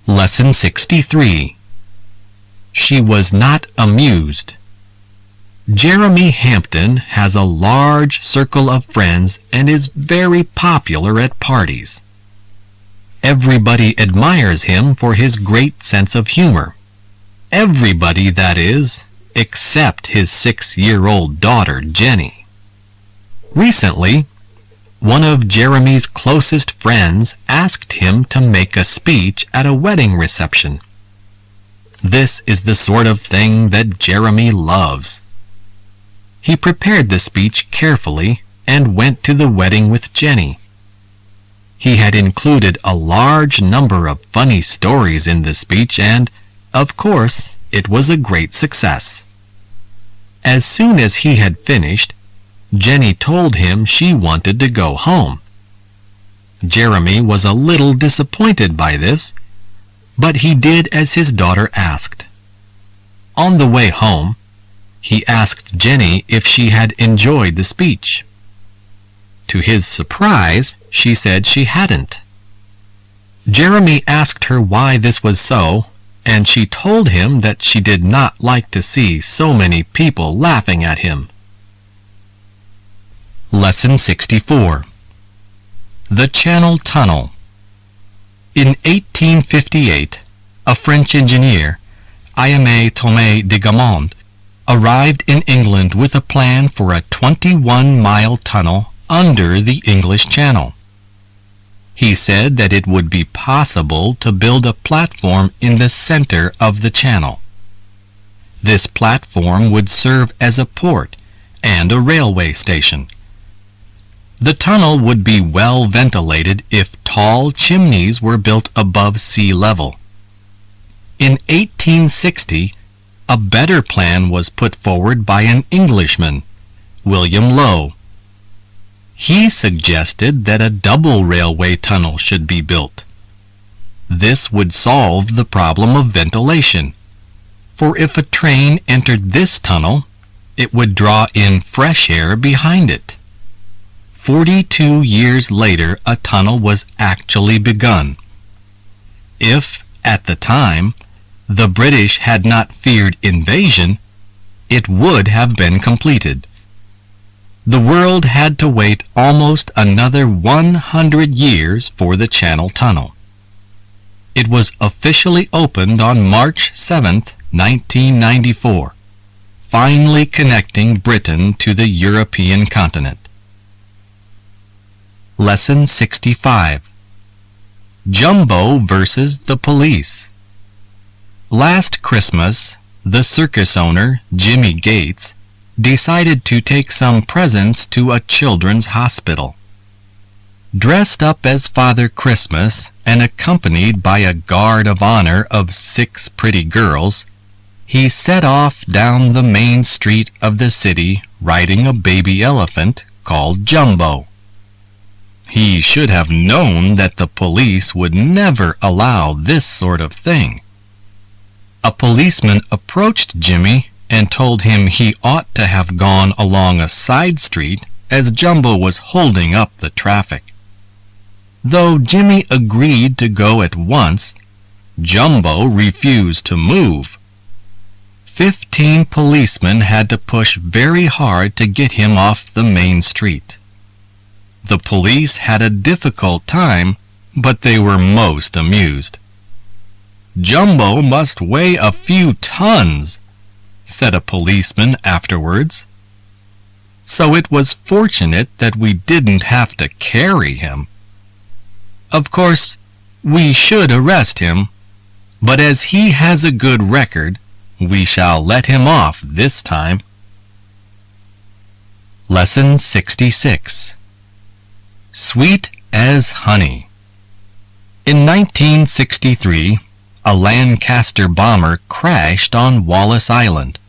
Lesson 63. She was not amused. Jeremy Hampden has a large circle of friends and is very popular at parties. Everybody admires him for his great sense of humor. Everybody, that is, except his 6-year-old daughter, Jenny. Recently, one of Jeremy's closest friends asked him to make a speech at a wedding reception. This is the sort of thing that Jeremy loves. He prepared the speech carefully and went to the wedding with Jenny. He had included a large number of funny stories in the speech and, of course, it was a great success. As soon as he had finished, Jenny told him she wanted to go home. Jeremy was a little disappointed by this, but he did as his daughter asked. On the way home, he asked Jenny if she had enjoyed the speech. To his surprise, she said she hadn't. Jeremy asked her why this was so, and she told him that she did not like to see so many people laughing at him. Lesson 64. The Channel Tunnel. In 1858, a French engineer, Aimé Thomas de Gamond, arrived in England with a plan for a 21-mile tunnel under the English Channel. He said that it would be possible to build a platform in the center of the channel. This platform would serve as a port and a railway station. The tunnel would be well ventilated if tall chimneys were built above sea level. In 1860, a better plan was put forward by an Englishman, William Lowe. He suggested that a double railway tunnel should be built. This would solve the problem of ventilation, for if a train entered this tunnel, it would draw in fresh air behind it. 42 years later, a tunnel was actually begun. If, at the time, the British had not feared invasion, it would have been completed. The world had to wait almost another 100 years for the Channel Tunnel. It was officially opened on March 7, 1994, finally connecting Britain to the European continent. Lesson 65. Jumbo versus the police. Last Christmas, the circus owner, Jimmy Gates, decided to take some presents to a children's hospital. Dressed up as Father Christmas and accompanied by a guard of honor of 6 pretty girls, he set off down the main street of the city riding a baby elephant called Jumbo. He should have known that the police would never allow this sort of thing. A policeman approached Jimmy and told him he ought to have gone along a side street as Jumbo was holding up the traffic. Though Jimmy agreed to go at once, Jumbo refused to move. 15 policemen had to push very hard to get him off the main street. The police had a difficult time, but they were most amused. "Jumbo must weigh a few tons," said a policeman afterwards. "So it was fortunate that we didn't have to carry him. Of course, we should arrest him, but as he has a good record, we shall let him off this time." Lesson 66. Sweet as honey. In 1963, a Lancaster bomber crashed on Wallis Island,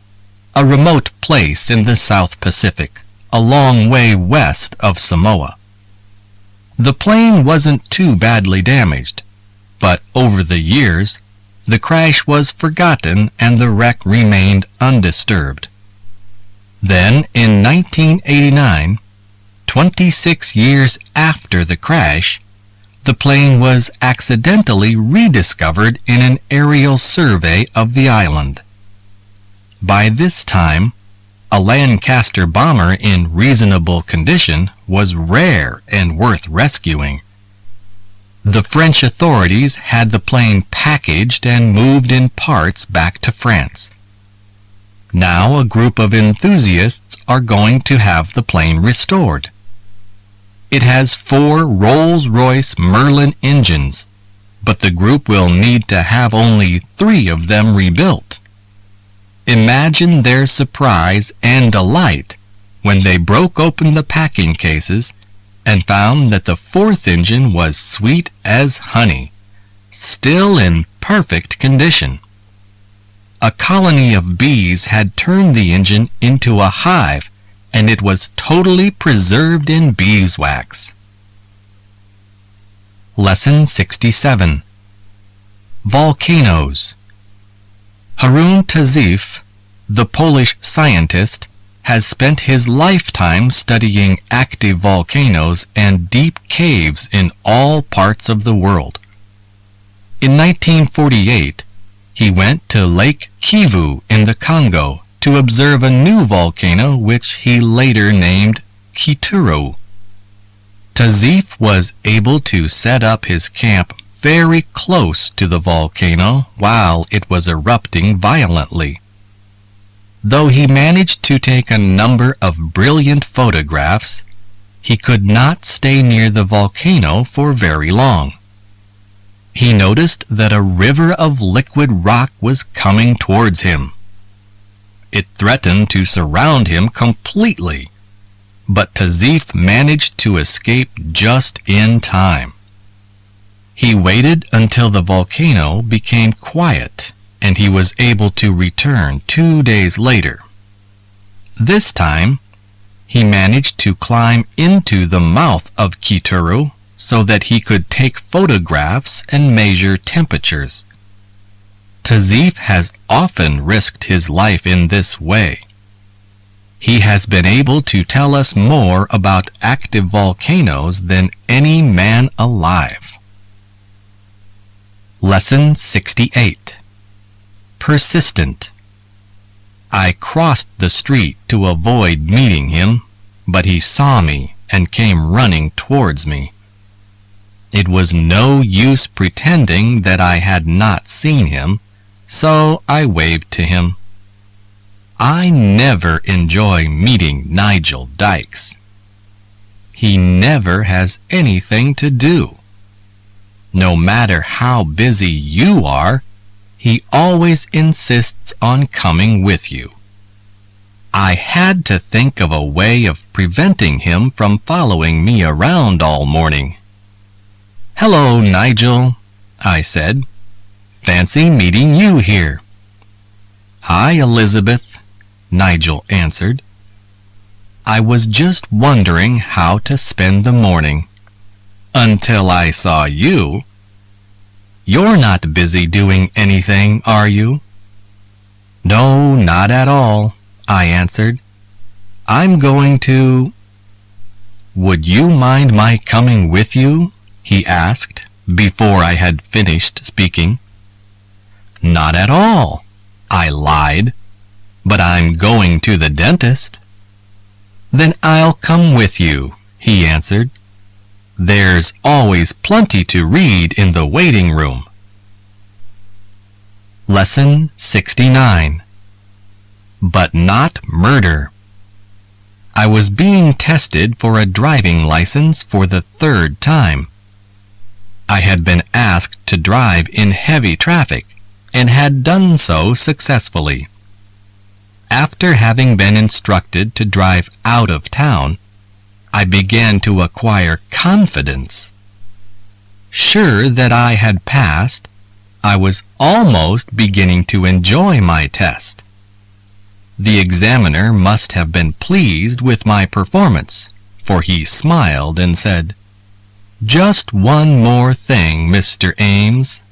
a remote place in the South Pacific, a long way west of Samoa. The plane wasn't too badly damaged, but over the years, the crash was forgotten and the wreck remained undisturbed. Then, in 1989, 26 years after the crash, the plane was accidentally rediscovered in an aerial survey of the island. By this time, a Lancaster bomber in reasonable condition was rare and worth rescuing. The French authorities had the plane packaged and moved in parts back to France. Now a group of enthusiasts are going to have the plane restored. It has 4 Rolls-Royce Merlin engines, but the group will need to have only 3 of them rebuilt. Imagine their surprise and delight when they broke open the packing cases and found that the 4th engine was sweet as honey, still in perfect condition. A colony of bees had turned the engine into a hive, and it was totally preserved in beeswax. Lesson 67. Volcanoes. Harun Tazif, the Polish scientist, has spent his lifetime studying active volcanoes and deep caves in all parts of the world. In 1948, he went to Lake Kivu in the Congo to observe a new volcano which he later named Kituro. Tazif was able to set up his camp very close to the volcano while it was erupting violently. Though he managed to take a number of brilliant photographs, he could not stay near the volcano for very long. He noticed that a river of liquid rock was coming towards him. It threatened to surround him completely, but Tazif managed to escape just in time. He waited until the volcano became quiet, and he was able to return 2 days later. This time, he managed to climb into the mouth of Kituro so that he could take photographs and measure temperatures. Tazif has often risked his life in this way. He has been able to tell us more about active volcanoes than any man alive. Lesson 68. Persistent. I crossed the street to avoid meeting him, but he saw me and came running towards me. It was no use pretending that I had not seen him, so I waved to him. I never enjoy meeting Nigel Dykes. He never has anything to do. No matter how busy you are, he always insists on coming with you. I had to think of a way of preventing him from following me around all morning. "Hello, Nigel," I said. "Fancy meeting you here." "Hi, Elizabeth," Nigel answered. I was just wondering how to spend the morning. Until I saw you. "You're not busy doing anything, are you?" "No, not at all," I answered. "I'm going to—" "Would you mind my coming with you?" he asked before I had finished speaking. "Not at all," I lied, "but I'm going to the dentist." "Then I'll come with you," he answered. "There's always plenty to read in the waiting room." Lesson 69. But not murder. I was being tested for a driving license for the 3rd time. I had been asked to drive in heavy traffic and had done so successfully. After having been instructed to drive out of town, I began to acquire confidence. Sure that I had passed, I was almost beginning to enjoy my test. The examiner must have been pleased with my performance, for he smiled and said, "Just one more thing, Mr. Ames.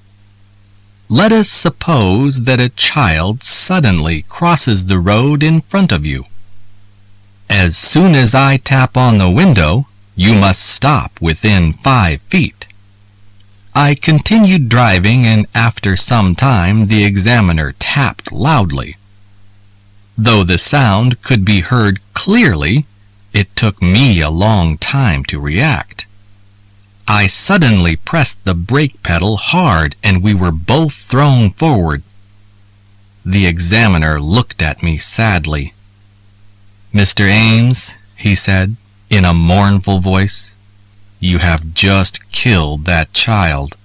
Let us suppose that a child suddenly crosses the road in front of you. As soon as I tap on the window, you must stop within 5 feet. I continued driving, and after some time the examiner tapped loudly. Though the sound could be heard clearly, it took me a long time to react. I suddenly pressed the brake pedal hard, and we were both thrown forward. The examiner looked at me sadly. "Mr. Ames," he said, in a mournful voice, "you have just killed that child."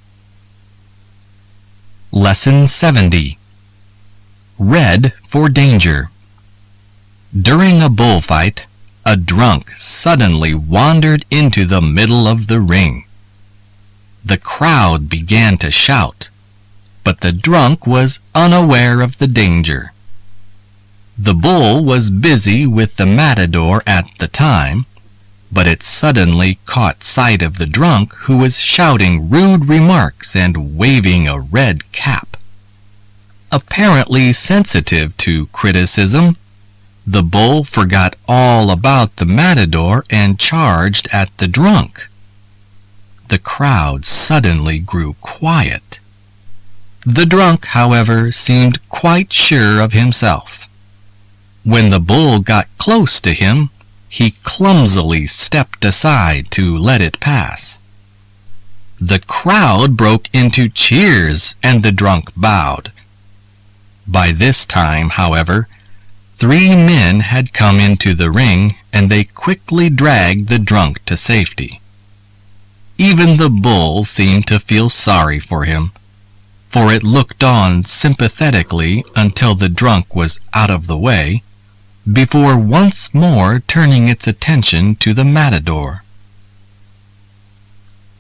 Lesson 70. Red for danger. During a bullfight, a drunk suddenly wandered into the middle of the ring. The crowd began to shout, but the drunk was unaware of the danger. The bull was busy with the matador at the time, but it suddenly caught sight of the drunk, who was shouting rude remarks and waving a red cap. Apparently sensitive to criticism, the bull forgot all about the matador and charged at the drunk. The crowd suddenly grew quiet. The drunk, however, seemed quite sure of himself. When the bull got close to him, he clumsily stepped aside to let it pass. The crowd broke into cheers, and the drunk bowed. By this time, however, 3 men had come into the ring, and they quickly dragged the drunk to safety. Even the bull seemed to feel sorry for him, for it looked on sympathetically until the drunk was out of the way, before once more turning its attention to the matador.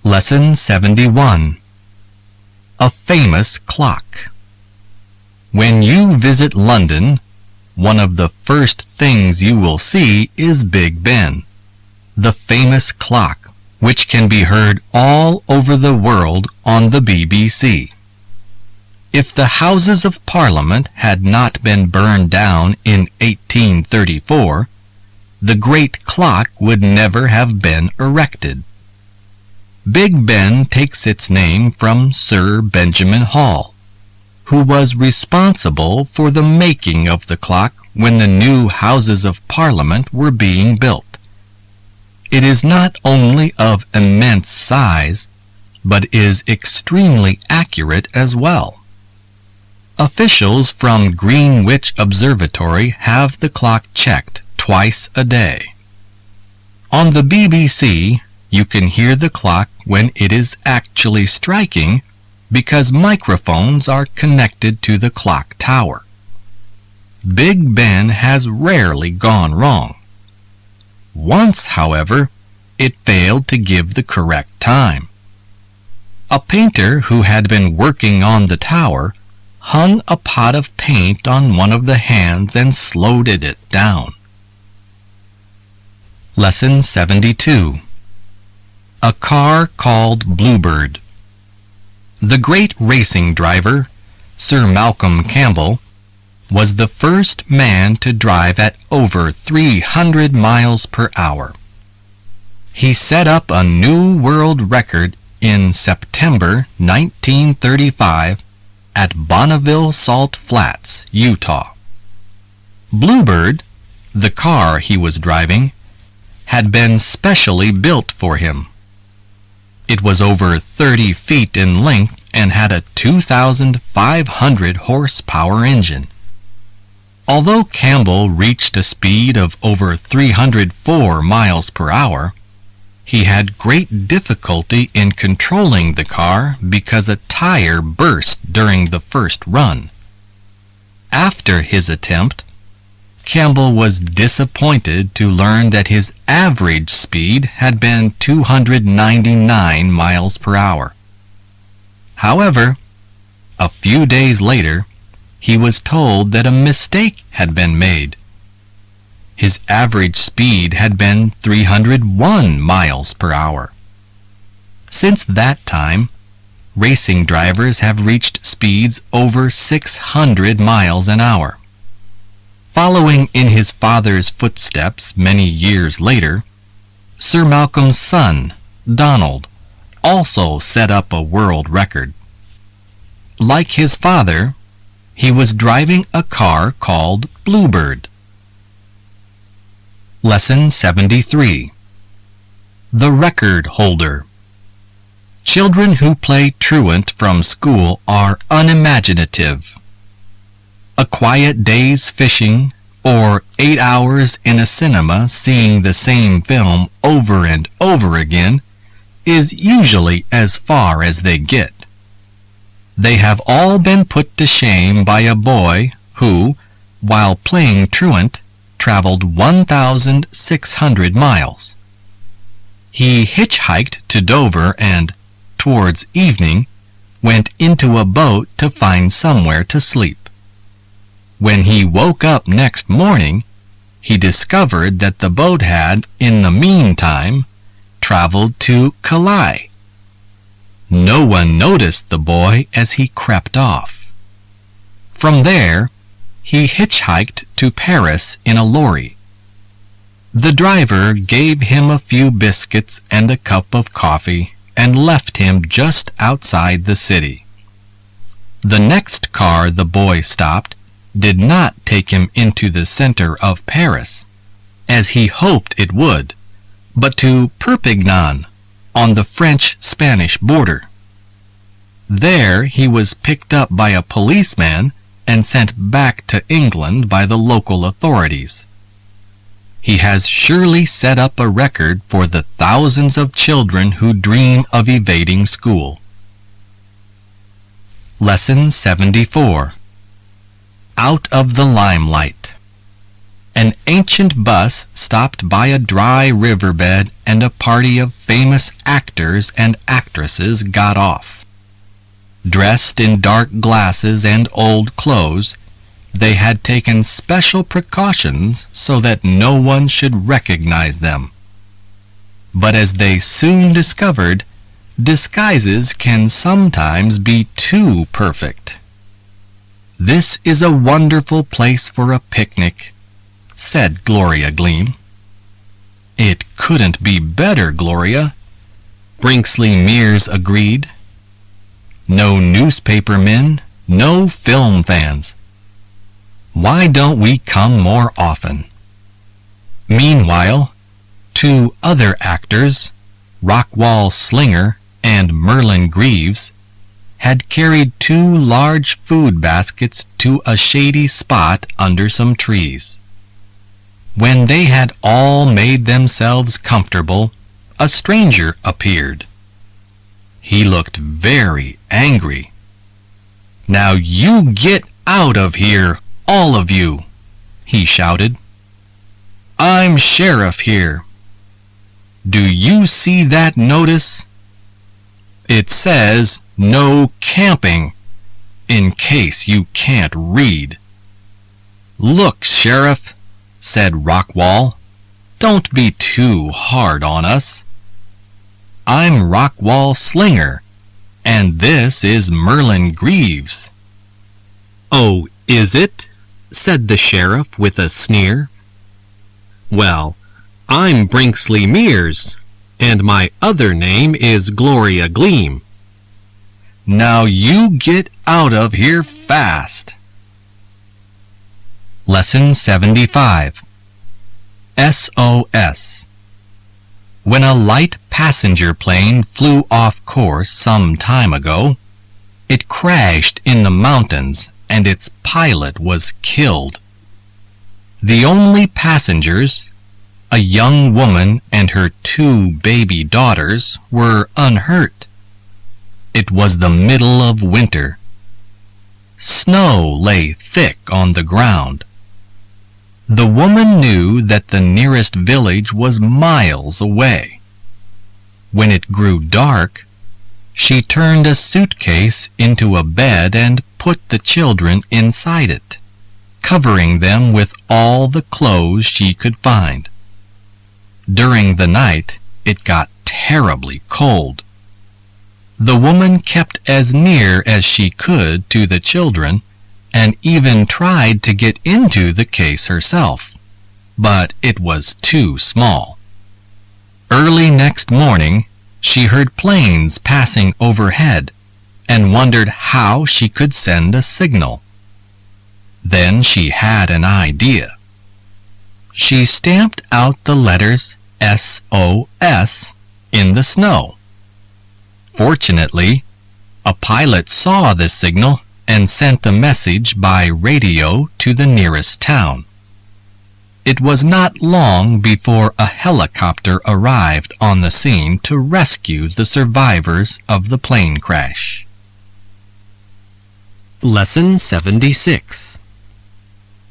Lesson 71. A famous clock. When you visit London, one of the first things you will see is Big Ben, the famous clock which can be heard all over the world on the BBC. If the Houses of Parliament had not been burned down in 1834, the great clock would never have been erected. Big Ben takes its name from Sir Benjamin Hall, who was responsible for the making of the clock when the new Houses of Parliament were being built. It is not only of immense size, but is extremely accurate as well. Officials from Greenwich Observatory have the clock checked twice a day. On the BBC, you can hear the clock when it is actually striking because microphones are connected to the clock tower. Big Ben has rarely gone wrong. Once, however, it failed to give the correct time. A painter who had been working on the tower hung a pot of paint on one of the hands and slowed it down. Lesson 72. A car called Bluebird. The great racing driver, Sir Malcolm Campbell, was the first man to drive at over 300 miles per hour. He set up a new world record in September 1935 at Bonneville Salt Flats, Utah. Bluebird, the car he was driving, had been specially built for him. It was over 30 feet in length and had a 2,500 horsepower engine. Although Campbell reached a speed of over 304 miles per hour, he had great difficulty in controlling the car because a tire burst during the first run. After his attempt, Campbell was disappointed to learn that his average speed had been 299 miles per hour. However, a few days later, he was told that a mistake had been made. His average speed had been 301 miles per hour. Since that time, racing drivers have reached speeds over 600 miles an hour. Following in his father's footsteps many years later, Sir Malcolm's son, Donald, also set up a world record. Like his father, he was driving a car called Bluebird. Lesson 73. The Record Holder. Children who play truant from school are unimaginative. A quiet day's fishing, or 8 hours in a cinema seeing the same film over and over again, is usually as far as they get. They have all been put to shame by a boy who, while playing truant, traveled 1,600 miles. He hitchhiked to Dover and, towards evening, went into a boat to find somewhere to sleep. When he woke up next morning, he discovered that the boat had, in the meantime, traveled to Calais. No one noticed the boy as he crept off. From there, he hitchhiked to Paris in a lorry. The driver gave him a few biscuits and a cup of coffee and left him just outside the city. The next car the boy stopped did not take him into the center of Paris, as he hoped it would, but to Perpignan, on the French-Spanish border. There he was picked up by a policeman and sent back to England by the local authorities. He has surely set up a record for the thousands of children who dream of evading school. Lesson 74. Out of the Limelight. An ancient bus stopped by a dry riverbed and a party of famous actors and actresses got off. Dressed in dark glasses and old clothes, they had taken special precautions so that no one should recognize them. But as they soon discovered, disguises can sometimes be too perfect. "This is a wonderful place for a picnic," said Gloria Gleam. "It couldn't be better, Gloria," Brinkley Mears agreed. "No newspaper men, no film fans. Why don't we come more often?" Meanwhile, two other actors, Rockwall Slinger and Merlin Greaves, had carried 2 large food baskets to a shady spot under some trees. When they had all made themselves comfortable, a stranger appeared. He looked very angry. "Now you get out of here, all of you," he shouted. "I'm sheriff here. Do you see that notice? It says no camping, in case you can't read." "Look, Sheriff," said Rockwall, "don't be too hard on us. I'm Rockwall Slinger, and this is Merlin Greaves." "Oh, is it?" said the sheriff with a sneer. "Well, I'm Brinkley Mears, and my other name is Gloria Gleam. Now you get out of here fast." Lesson 75. SOS. When a light passenger plane flew off course some time ago, it crashed in the mountains and its pilot was killed. The only passengers, a young woman and her 2 baby daughters, were unhurt. It was the middle of winter. Snow lay thick on the ground. The woman knew that the nearest village was miles away. When it grew dark, she turned a suitcase into a bed and put the children inside it, covering them with all the clothes she could find. During the night, it got terribly cold. The woman kept as near as she could to the children and even tried to get into the case herself, but it was too small. Early next morning, She heard planes passing overhead and wondered how she could send a signal. Then she had an idea. She stamped out the letters SOS in the snow. Fortunately, a pilot saw the signal and sent a message by radio to the nearest town. It was not long before a helicopter arrived on the scene to rescue the survivors of the plane crash. Lesson 76.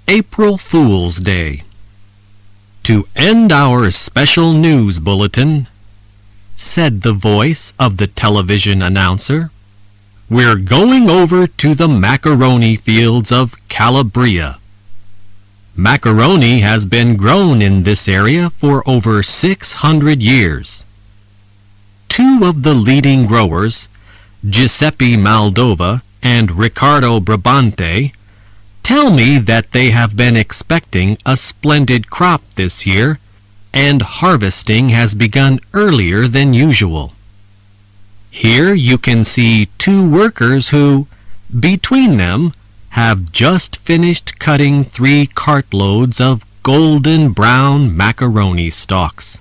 April Fool's Day. To end our special news bulletin, said the voice of the television announcer, we're going over to the macaroni fields of Calabria. Macaroni has been grown in this area for over 600 years. Two of the leading growers, Giuseppe Moldova and Riccardo Brabante, tell me that they have been expecting a splendid crop this year, and harvesting has begun earlier than usual. Here you can see two workers who, between them, have just finished cutting 3 cartloads of golden brown macaroni stalks.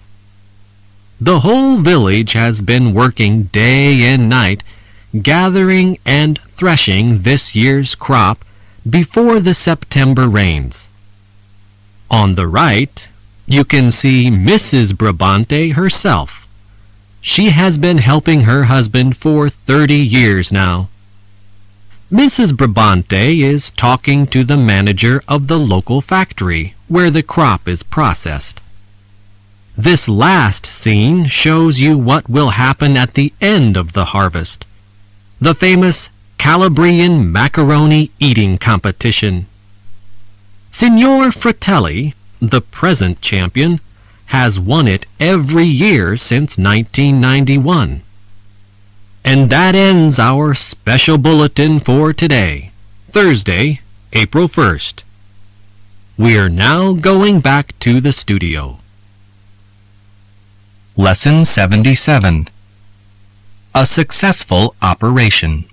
The whole village has been working day and night, gathering and threshing this year's crop before the September rains. On the right, you can see Mrs. Brabante herself. She has been helping her husband for 30 years now. Mrs. Brabante is talking to the manager of the local factory where the crop is processed. This last scene shows you what will happen at the end of the harvest, the famous Calabrian macaroni eating competition. Signor Fratelli, the present champion, has won it every year since 1991. And that ends our special bulletin for today, Thursday, April 1st. We're now going back to the studio. Lesson 77. A successful operation.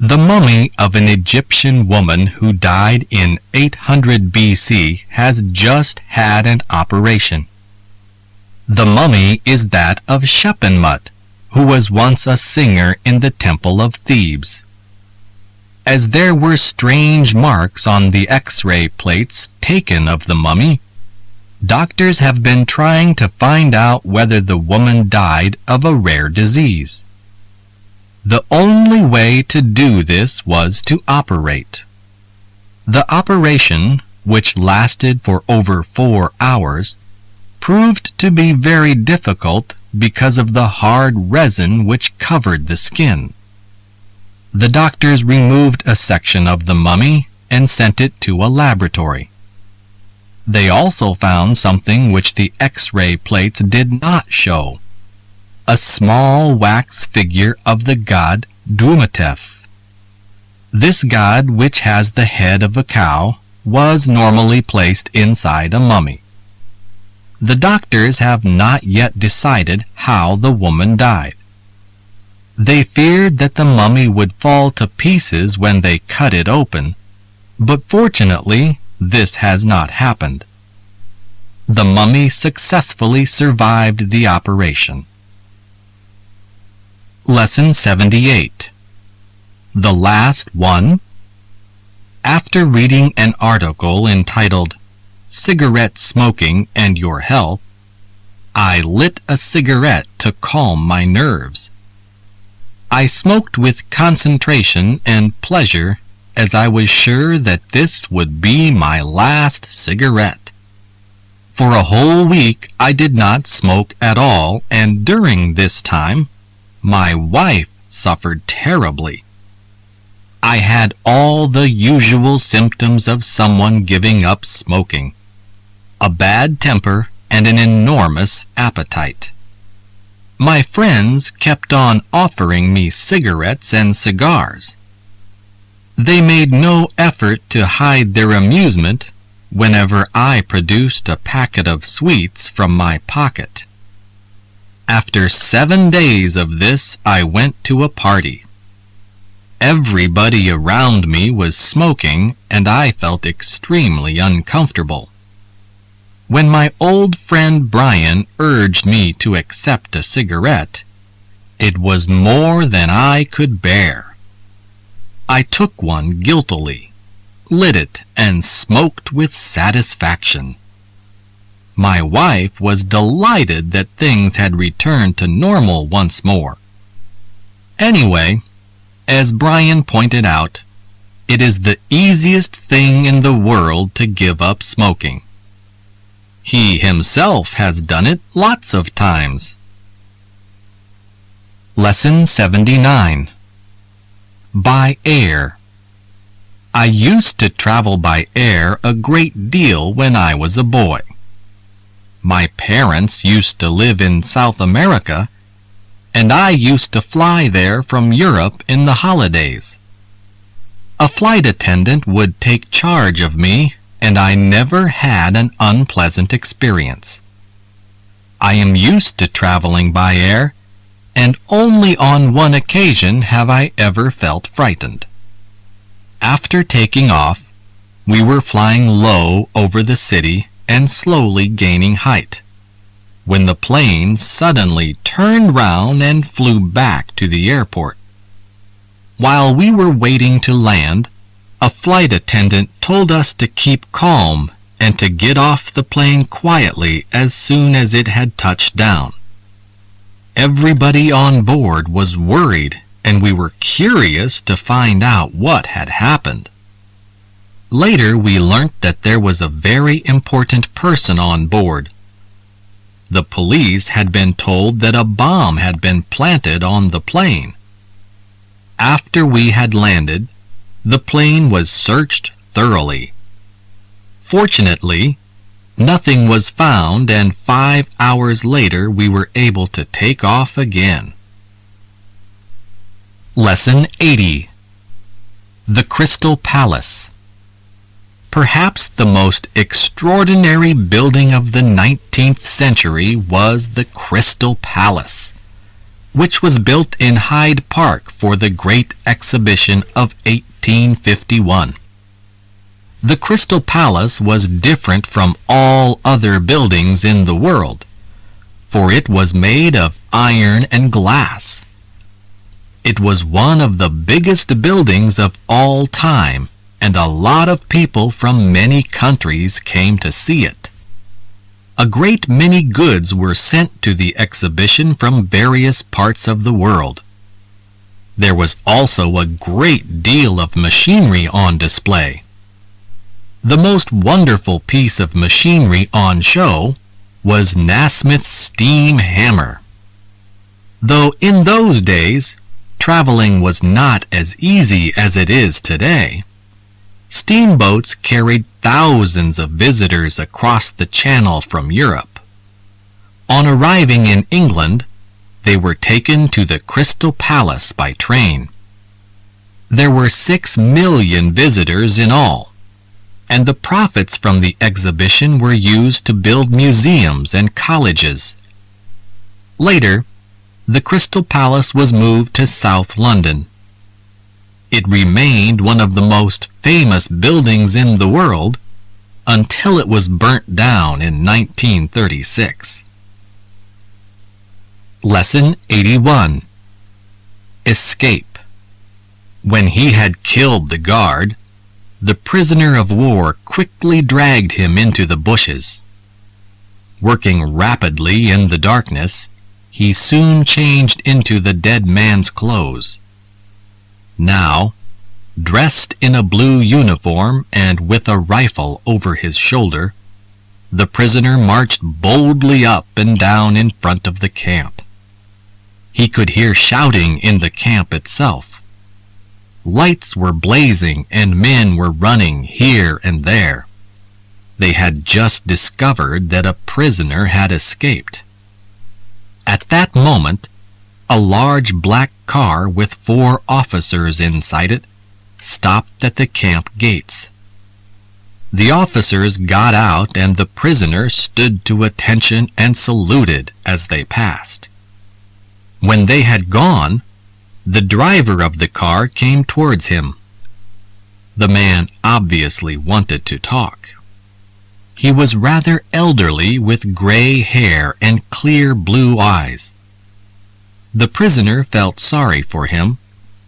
The mummy of an Egyptian woman who died in 800 BC has just had an operation. The mummy is that of Sheppenmut, who was once a singer in the Temple of Thebes. As there were strange marks on the X-ray plates taken of the mummy, doctors have been trying to find out whether the woman died of a rare disease. The only way to do this was to operate. The operation, which lasted for over 4 hours, proved to be very difficult because of the hard resin which covered the skin. The doctors removed a section of the mummy and sent it to a laboratory. They also found something which the X-ray plates did not show: a small wax figure of the god Dumatef. This god, which has the head of a cow, was normally placed inside a mummy. The doctors have not yet decided how the woman died. They feared that the mummy would fall to pieces when they cut it open, but fortunately this has not happened. The mummy successfully survived the operation. Lesson 78. The Last One. After reading an article entitled Cigarette Smoking and Your Health, I lit a cigarette to calm my nerves. I smoked with concentration and pleasure as I was sure that this would be my last cigarette. For a whole week I did not smoke at all, and during this time my wife suffered terribly. I had all the usual symptoms of someone giving up smoking: a bad temper and an enormous appetite. My friends kept on offering me cigarettes and cigars. They made no effort to hide their amusement whenever I produced a packet of sweets from my pocket. After 7 days of this, I went to a party. Everybody around me was smoking, and I felt extremely uncomfortable. When my old friend Brian urged me to accept a cigarette, it was more than I could bear. I took one guiltily, lit it, and smoked with satisfaction. My wife was delighted that things had returned to normal once more. Anyway, as Brian pointed out, it is the easiest thing in the world to give up smoking. He himself has done it lots of times. Lesson 79. By air. I used to travel by air a great deal when I was a boy. My parents used to live in South America, and I used to fly there from Europe in the holidays. A flight attendant would take charge of me, and I never had an unpleasant experience. I am used to traveling by air, and only on one occasion have I ever felt frightened. After taking off, we were flying low over the city and slowly gaining height, when the plane suddenly turned round and flew back to the airport. While we were waiting to land, a flight attendant told us to keep calm and to get off the plane quietly as soon as it had touched down. Everybody on board was worried, and we were curious to find out what had happened. Later we learnt that there was a very important person on board. The police had been told that a bomb had been planted on the plane. After we had landed, the plane was searched thoroughly. Fortunately, nothing was found, and 5 hours later we were able to take off again. Lesson 80. The Crystal Palace. Perhaps the most extraordinary building of the 19th century was the Crystal Palace, which was built in Hyde Park for the Great Exhibition of 1851. The Crystal Palace was different from all other buildings in the world, for it was made of iron and glass. It was one of the biggest buildings of all time, and a lot of people from many countries came to see it. A great many goods were sent to the exhibition from various parts of the world. There was also a great deal of machinery on display. The most wonderful piece of machinery on show was Nasmyth's steam hammer. Though in those days, traveling was not as easy as it is today, steamboats carried thousands of visitors across the Channel from Europe. On arriving in England, they were taken to the Crystal Palace by train. There were 6 million visitors in all, and the profits from the exhibition were used to build museums and colleges. Later, the Crystal Palace was moved to South London. It remained one of the most famous buildings in the world until it was burnt down in 1936. Lesson 81. Escape. When he had killed the guard, the prisoner of war quickly dragged him into the bushes. Working rapidly in the darkness, he soon changed into the dead man's clothes. Now, dressed in a blue uniform and with a rifle over his shoulder, the prisoner marched boldly up and down in front of the camp. He could hear shouting in the camp itself. Lights were blazing and men were running here and there. They had just discovered that a prisoner had escaped. At that moment, a large black car with 4 officers inside it stopped at the camp gates. The officers got out and the prisoner stood to attention and saluted as they passed. When they had gone, the driver of the car came towards him. The man obviously wanted to talk. He was rather elderly with gray hair and clear blue eyes. The prisoner felt sorry for him,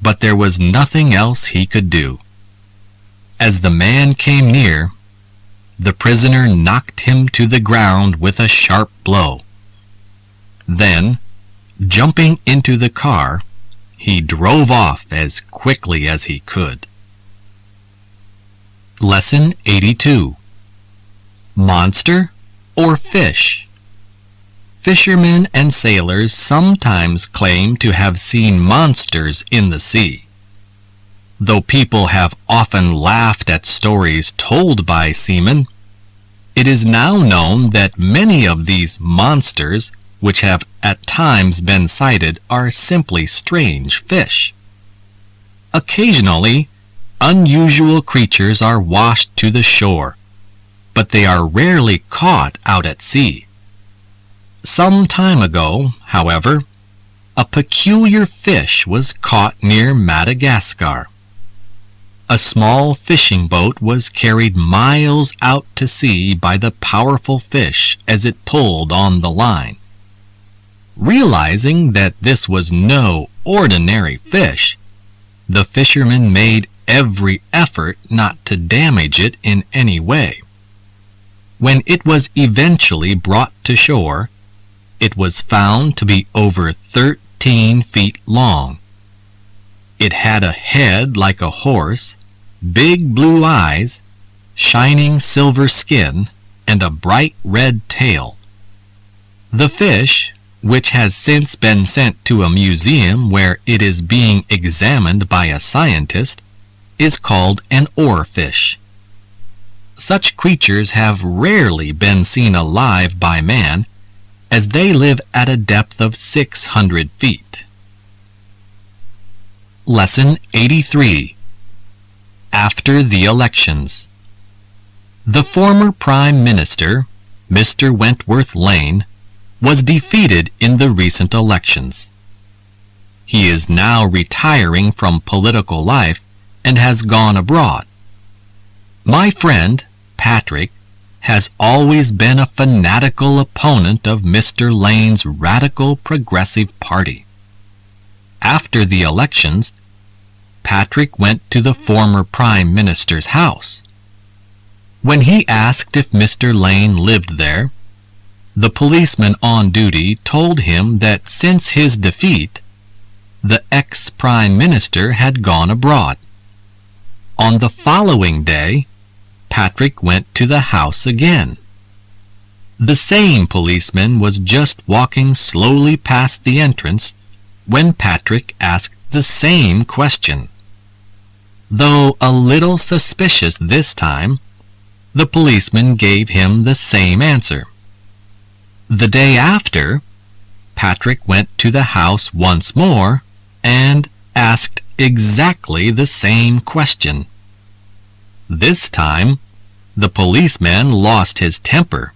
but there was nothing else he could do. As the man came near, the prisoner knocked him to the ground with a sharp blow. Then, jumping into the car, he drove off as quickly as he could. Lesson 82. Monster or fish? Fishermen and sailors sometimes claim to have seen monsters in the sea. Though people have often laughed at stories told by seamen, it is now known that many of these monsters, which have at times been sighted, are simply strange fish. Occasionally, unusual creatures are washed to the shore, but they are rarely caught out at sea. Some time ago, however, a peculiar fish was caught near Madagascar. A small fishing boat was carried miles out to sea by the powerful fish as it pulled on the line. Realizing that this was no ordinary fish, the fishermen made every effort not to damage it in any way. When it was eventually brought to shore, it was found to be over 13 feet long. It had a head like a horse, big blue eyes, shining silver skin, and a bright red tail. The fish, which has since been sent to a museum where it is being examined by a scientist, is called an oarfish. Such creatures have rarely been seen alive by man, as they live at a depth of 600 feet. Lesson 83. After the elections. The former Prime Minister, Mr. Wentworth Lane, was defeated in the recent elections. He is now retiring from political life and has gone abroad. My friend, Patrick, has always been a fanatical opponent of Mr. Lane's radical progressive party. After the elections, Patrick went to the former Prime Minister's house. When he asked if Mr. Lane lived there, the policeman on duty told him that since his defeat, the ex-Prime Minister had gone abroad. On the following day, Patrick went to the house again. The same policeman was just walking slowly past the entrance when Patrick asked the same question. Though a little suspicious this time, the policeman gave him the same answer. The day after, Patrick went to the house once more and asked exactly the same question. This time, the policeman lost his temper.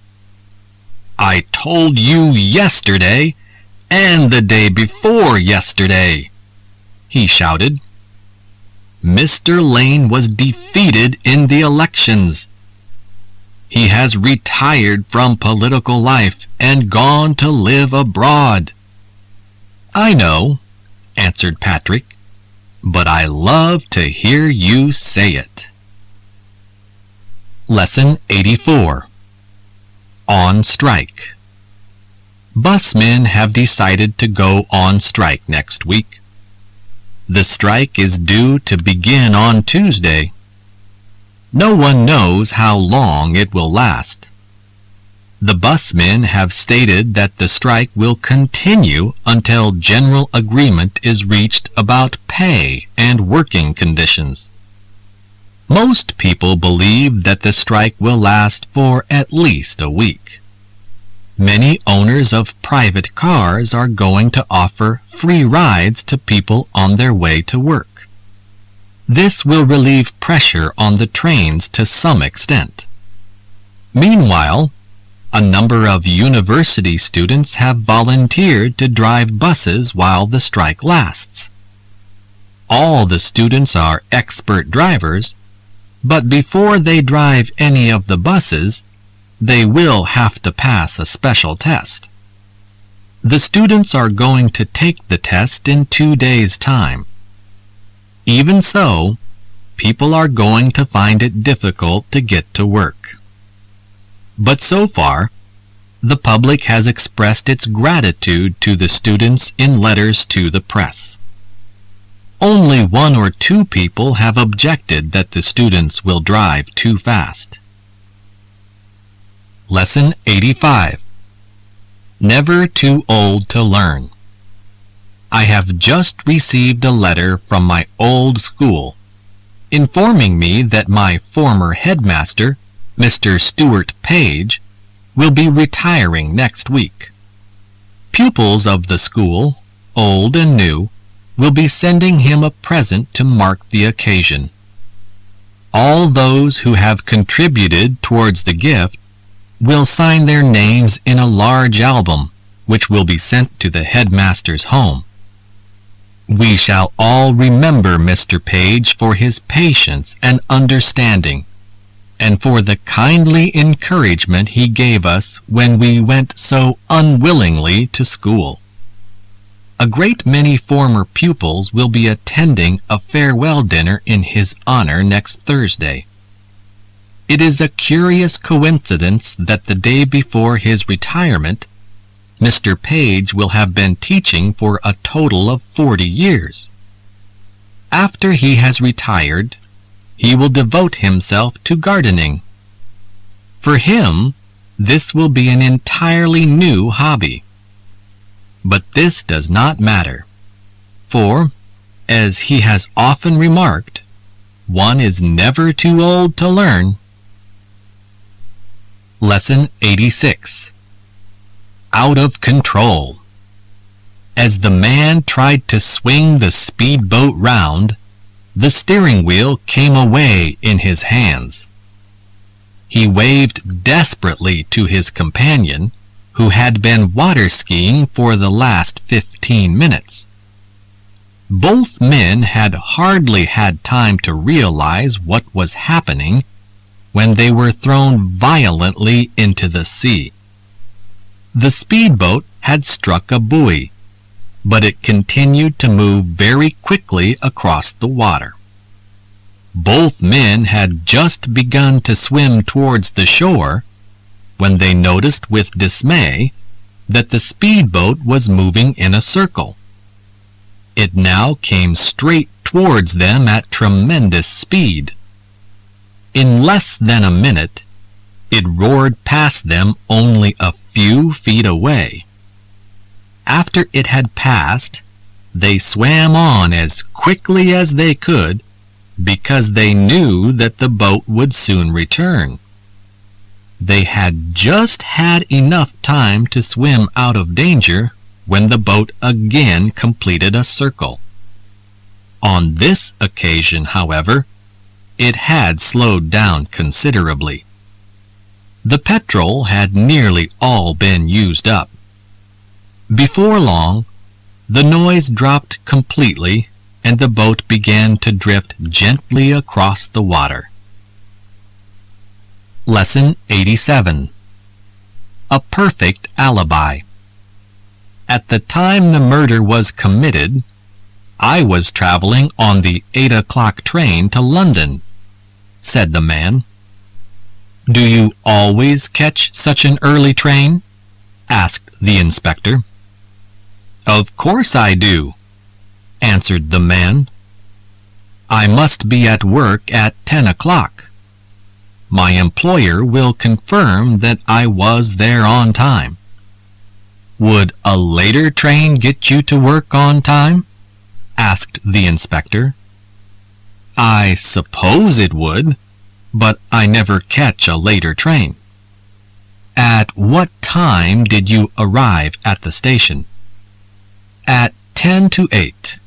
"I told you yesterday, and the day before yesterday," he shouted. Mr. Lane was defeated in the elections. He has retired from political life and gone to live abroad. "I know," answered Patrick, "but I love to hear you say it." Lesson 84. On strike. Busmen have decided to go on strike next week. The strike is due to begin on Tuesday. No one knows how long it will last. The busmen have stated that the strike will continue until general agreement is reached about pay and working conditions. Most people believe that the strike will last for at least a week. Many owners of private cars are going to offer free rides to people on their way to work. This will relieve pressure on the trains to some extent. Meanwhile, A number of university students have volunteered to drive buses while the strike lasts. All the students are expert drivers, but before they drive any of the buses, they will have to pass a special test. The students are going to take the test in 2 days' time. Even so, people are going to find it difficult to get to work. But so far, the public has expressed its gratitude to the students in letters to the press. Only 1 or 2 people have objected that the students will drive too fast. Lesson 85. Never too old to learn. I have just received a letter from my old school, informing me that my former headmaster, Mr. Stuart Page, will be retiring next week. Pupils of the school, old and new, will be sending him a present to mark the occasion. All those who have contributed towards the gift will sign their names in a large album, which will be sent to the headmaster's home. We shall all remember Mr. Page for his patience and understanding, and for the kindly encouragement he gave us when we went so unwillingly to school. A great many former pupils will be attending a farewell dinner in his honor next Thursday. It is a curious coincidence that the day before his retirement, Mr. Page will have been teaching for a total of 40 years. After he has retired, he will devote himself to gardening. For him, this will be an entirely new hobby. But this does not matter, for, as he has often remarked, one is never too old to learn. Lesson 86. Out of control. As the man tried to swing the speedboat round, the steering wheel came away in his hands. He waved desperately to his companion, who had been water skiing for the last 15 minutes. Both men had hardly had time to realize what was happening when they were thrown violently into the sea. The speedboat had struck a buoy, but it continued to move very quickly across the water. Both men had just begun to swim towards the shore when they noticed with dismay that the speedboat was moving in a circle. It now came straight towards them at tremendous speed. In less than a minute, it roared past them only a few feet away. After it had passed, they swam on as quickly as they could because they knew that the boat would soon return. They had just had enough time to swim out of danger when the boat again completed a circle. On this occasion, however, it had slowed down considerably. The petrol had nearly all been used up. Before long, the noise dropped completely and the boat began to drift gently across the water. Lesson 87. A perfect alibi. At the time the murder was committed, I was traveling on the 8 o'clock train to London, said the man. Do you always catch such an early train? Asked the inspector. Of course I do, answered the man. I must be at work at 10 o'clock. My employer will confirm that I was there on time. Would a later train get you to work on time? Asked the inspector. I suppose it would, but I never catch a later train. At what time did you arrive at the station? At 10 to 8.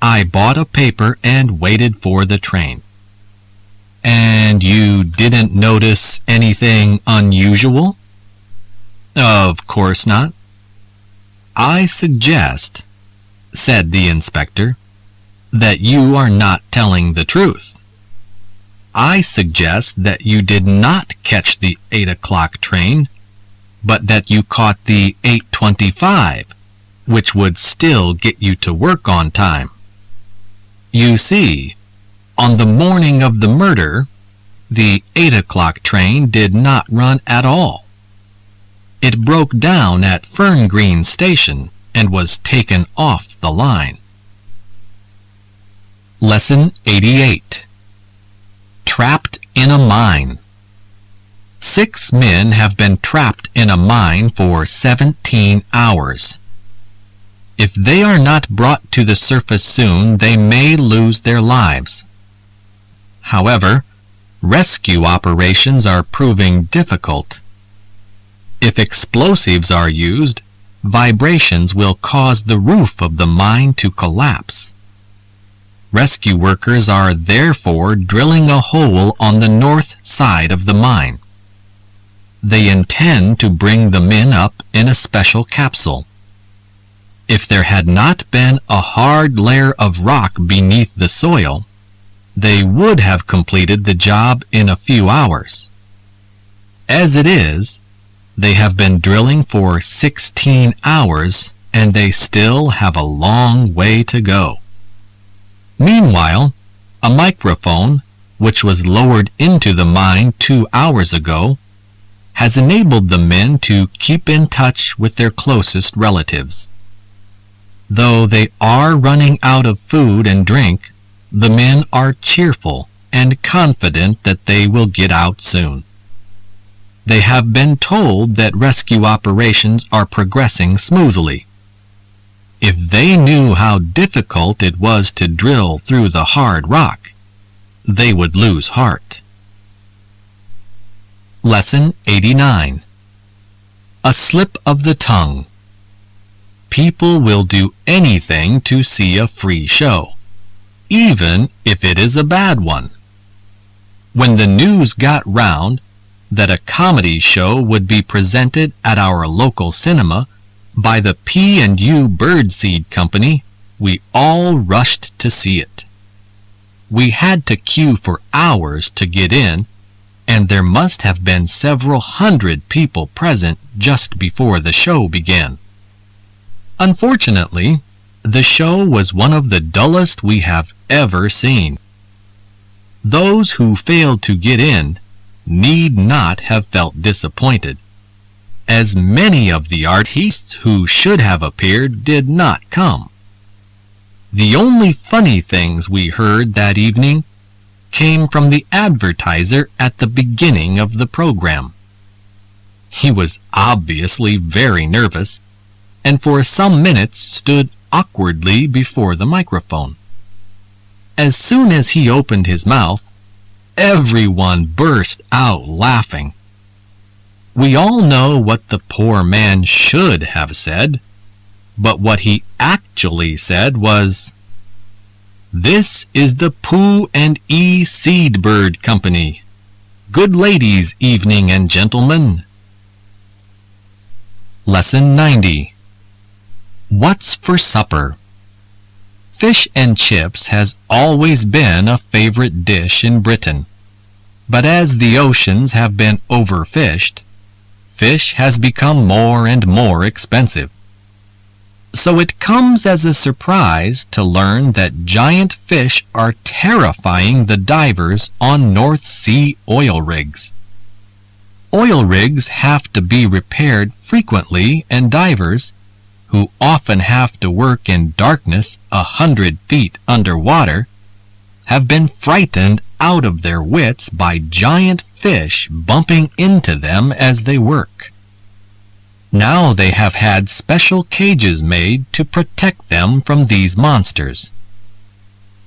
I bought a paper and waited for the train. And you didn't notice anything unusual? Of course not. I suggest, said the inspector, that you are not telling the truth. I suggest that you did not catch the 8 o'clock train, but that you caught the 8:25, which would still get you to work on time. You see, on the morning of the murder, the 8 o'clock train did not run at all. It broke down at Fern Green Station and was taken off the line. Lesson 88. Trapped in a mine. 6 men have been trapped in a mine for 17 hours. If they are not brought to the surface soon, they may lose their lives. However, rescue operations are proving difficult. If explosives are used, vibrations will cause the roof of the mine to collapse. Rescue workers are therefore drilling a hole on the north side of the mine. They intend to bring the men up in a special capsule. If there had not been a hard layer of rock beneath the soil, they would have completed the job in a few hours. As it is, they have been drilling for 16 hours and they still have a long way to go. Meanwhile, a microphone, which was lowered into the mine 2 hours ago, has enabled the men to keep in touch with their closest relatives. Though they are running out of food and drink, the men are cheerful and confident that they will get out soon. They have been told that rescue operations are progressing smoothly. If they knew how difficult it was to drill through the hard rock, they would lose heart. Lesson 89. A slip of the tongue. People will do anything to see a free show, even if it is a bad one. When the news got round that a comedy show would be presented at our local cinema by the P&U Birdseed Company, we all rushed to see it. We had to queue for hours to get in, and there must have been several hundred people present just before the show began. Unfortunately, the show was one of the dullest we have ever seen. Those who failed to get in need not have felt disappointed, as many of the artists who should have appeared did not come. The only funny things we heard that evening came from the advertiser at the beginning of the program. He was obviously very nervous, and for some minutes stood awkwardly before the microphone. As soon as he opened his mouth, everyone burst out laughing. We all know what the poor man should have said, but what he actually said was, "This is the Pooh and E Seed Bird Company. Good ladies' evening and gentlemen." Lesson 90. What's for supper? Fish and chips has always been a favorite dish in Britain, but as the oceans have been overfished, fish has become more and more expensive. So it comes as a surprise to learn that giant fish are terrifying the divers on North Sea oil rigs. Oil rigs have to be repaired frequently, and divers, who often have to work in darkness 100 feet underwater, have been frightened out of their wits by giant fish bumping into them as they work. Now they have had special cages made to protect them from these monsters.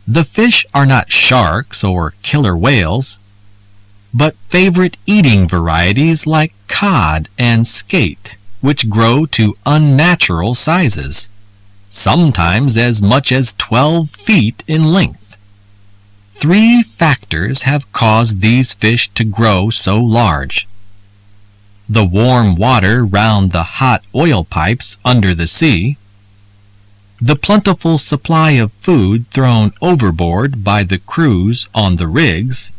The fish are not sharks or killer whales, but favorite eating varieties like cod and skate, which grow to unnatural sizes, sometimes as much as 12 feet in length. 3 factors have caused these fish to grow so large. the warm water round the hot oil pipes under the sea, the plentiful supply of food thrown overboard by the crews on the rigs,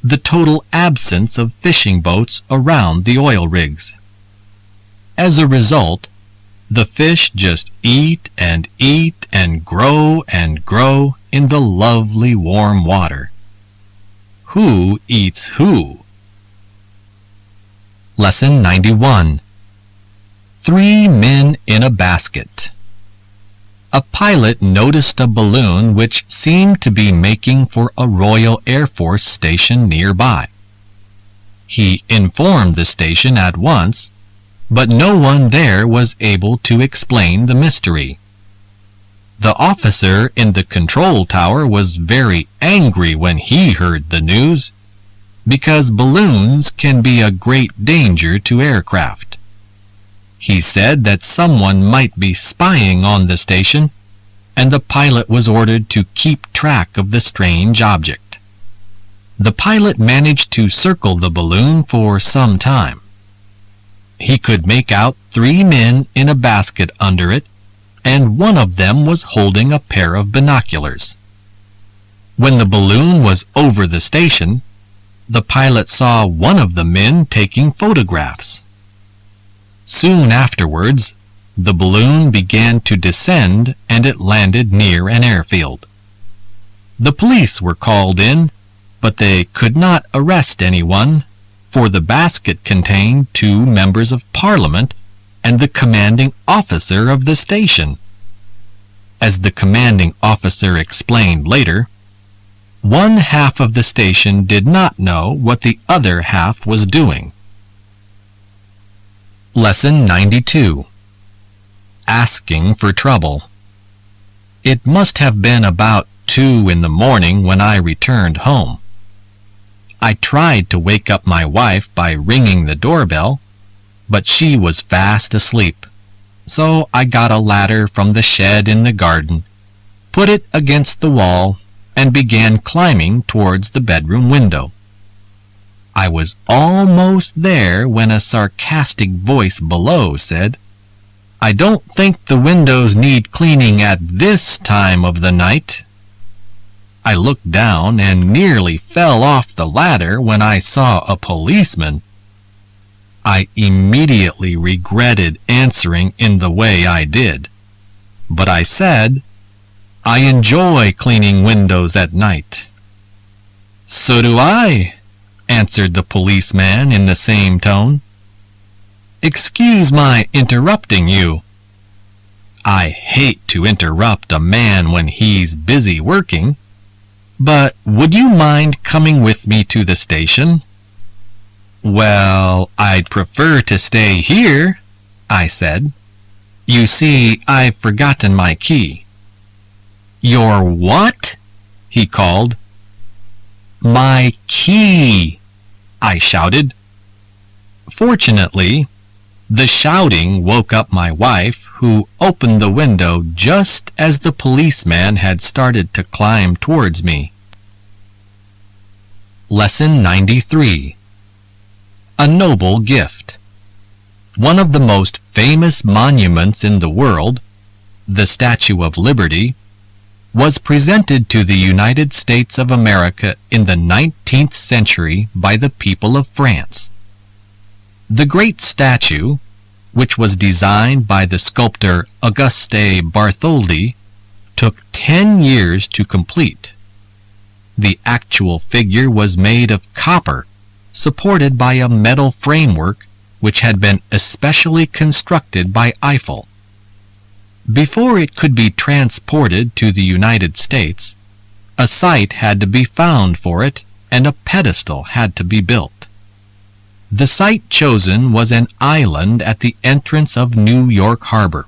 the total absence of fishing boats around the oil rigs. As a result, the fish just eat and grow in the lovely warm water. Who eats who? Lesson 91. 3 men in a basket. A pilot noticed a balloon which seemed to be making for a Royal Air Force station nearby. He informed the station at once, but no one there was able to explain the mystery. The officer in the control tower was very angry when he heard the news, because balloons can be a great danger to aircraft. He said that someone might be spying on the station, and the pilot was ordered to keep track of the strange object. The pilot managed to circle the balloon for some time. He could make out 3 men in a basket under it, and one of them was holding a pair of binoculars. When the balloon was over the station, the pilot saw one of the men taking photographs. Soon afterwards, the balloon began to descend and it landed near an airfield. The police were called in, but they could not arrest anyone, for the basket contained 2 members of Parliament and the commanding officer of the station. As the commanding officer explained later, one half of the station did not know what the other half was doing. Lesson 92. Asking for trouble. It must have been about 2 in the morning when I returned home. I tried to wake up my wife by ringing the doorbell, but she was fast asleep. So I got a ladder from the shed in the garden, put it against the wall, and began climbing towards the bedroom window. I was almost there when a sarcastic voice below said, "I don't think the windows need cleaning at this time of the night." I looked down and nearly fell off the ladder when I saw a policeman. I immediately regretted answering in the way I did, but I said, "I enjoy cleaning windows at night." "So do I," answered the policeman in the same tone. "Excuse my interrupting you." I hate to interrupt a man when he's busy working, but would you mind coming with me to the station? "Well, I'd prefer to stay here," I said. "You see, I've forgotten my key." "Your what?" he called. "My key," I shouted. Fortunately, the shouting woke up my wife, who opened the window just as the policeman had started to climb towards me. Lesson 93. A noble gift. One of the most famous monuments in the world, the Statue of Liberty, was presented to the United States of America in the 19th century by the people of France. The great statue, which was designed by the sculptor Auguste Bartholdi, took 10 years to complete. The actual figure was made of copper, supported by a metal framework which had been especially constructed by Eiffel. Before it could be transported to the United States, a site had to be found for it and a pedestal had to be built. The site chosen was an island at the entrance of New York Harbor.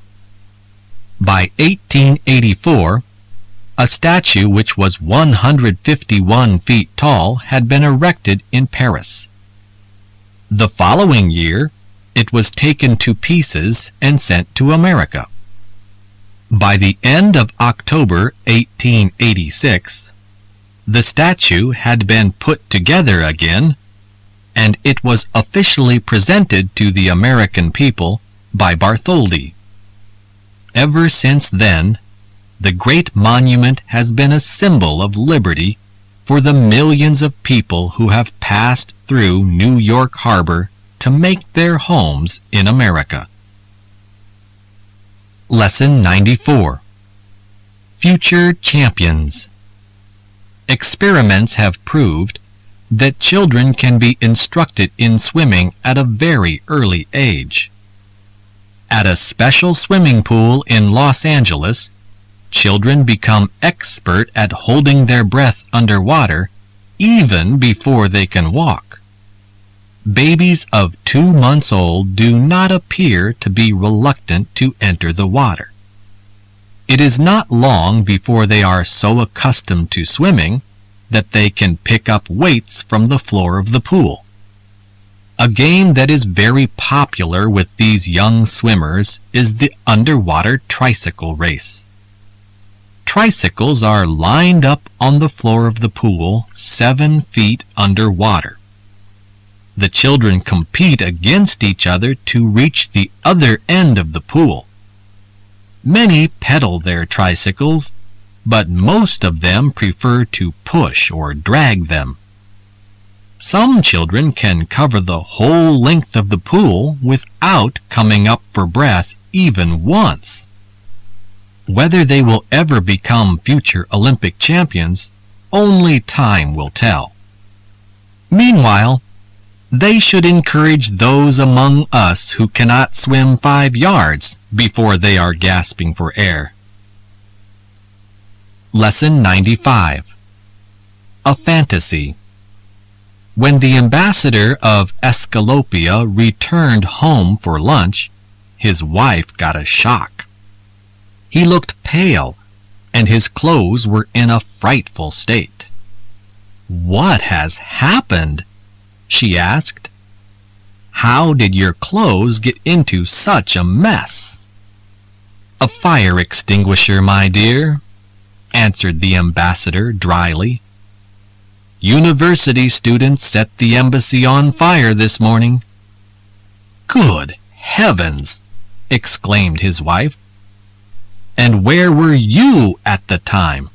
By 1884, a statue which was 151 feet tall had been erected in Paris. The following year, it was taken to pieces and sent to America. By the end of October 1886, the statue had been put together again, and it was officially presented to the American people by Bartholdi. Ever since then, the great monument has been a symbol of liberty for the millions of people who have passed through New York Harbor to make their homes in America. Lesson 94. Future Champions. Experiments have proved that children can be instructed in swimming at a very early age. At a special swimming pool in Los Angeles, children become expert at holding their breath underwater even before they can walk. Babies of 2 months old do not appear to be reluctant to enter the water. It is not long before they are so accustomed to swimming that they can pick up weights from the floor of the pool. A game that is very popular with these young swimmers is the underwater tricycle race. Tricycles are lined up on the floor of the pool 7 feet underwater. The children compete against each other to reach the other end of the pool. Many pedal their tricycles, but most of them prefer to push or drag them. Some children can cover the whole length of the pool without coming up for breath even once. Whether they will ever become future Olympic champions, only time will tell. Meanwhile, they should encourage those among us who cannot swim 5 yards before they are gasping for air. Lesson 95. A Fantasy. When the ambassador of Escalopia returned home for lunch, his wife got a shock. He looked pale, and his clothes were in a frightful state. "What has happened?" she asked. "How did your clothes get into such a mess?" "A fire extinguisher, my dear," answered the ambassador dryly. "University students set the embassy on fire this morning." "Good heavens!" exclaimed his wife. "And where were you at the time?"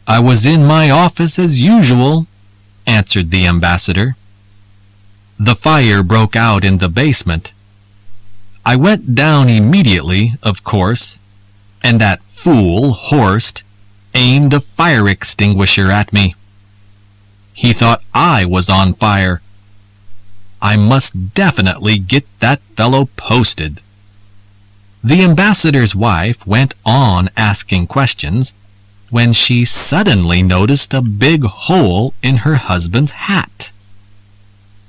"I was in my office as usual," answered the ambassador. "The fire broke out in the basement. I went down immediately, of course, and that fool Horst aimed a fire extinguisher at me. He thought I was on fire. I must definitely get that fellow posted." The ambassador's wife went on asking questions when she suddenly noticed a big hole in her husband's hat.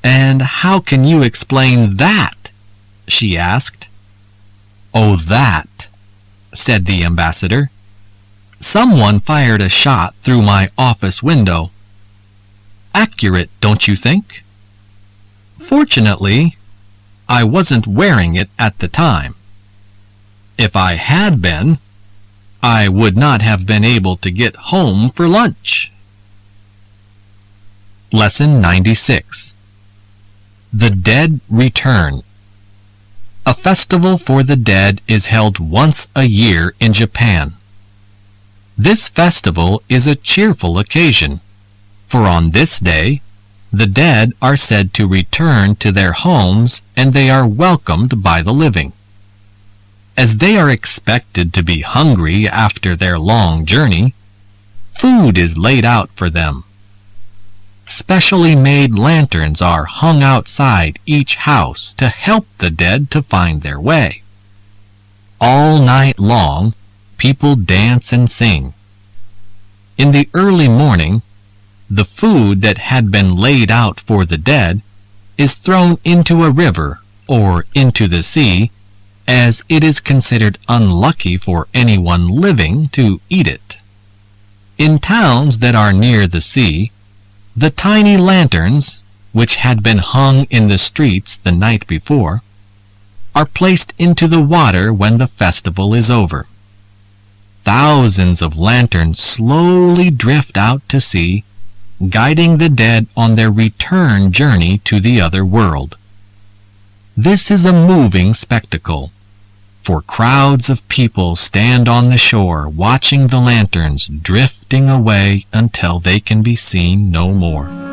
"And how can you explain that?" she asked. "Oh, that," said the ambassador. "Someone fired a shot through my office window. Accurate, don't you think? Fortunately, I wasn't wearing it at the time. If I had been, I would not have been able to get home for lunch." Lesson 96. The Dead Return. A festival for the dead is held once a year in Japan. This festival is a cheerful occasion, for on this day, the dead are said to return to their homes and they are welcomed by the living. As they are expected to be hungry after their long journey, food is laid out for them. Specially made lanterns are hung outside each house to help the dead to find their way. All night long, people dance and sing. In the early morning, the food that had been laid out for the dead is thrown into a river or into the sea, as it is considered unlucky for anyone living to eat it. In towns that are near the sea, the tiny lanterns, which had been hung in the streets the night before, are placed into the water when the festival is over. Thousands of lanterns slowly drift out to sea, guiding the dead on their return journey to the other world. This is a moving spectacle, for crowds of people stand on the shore watching the lanterns drifting away until they can be seen no more.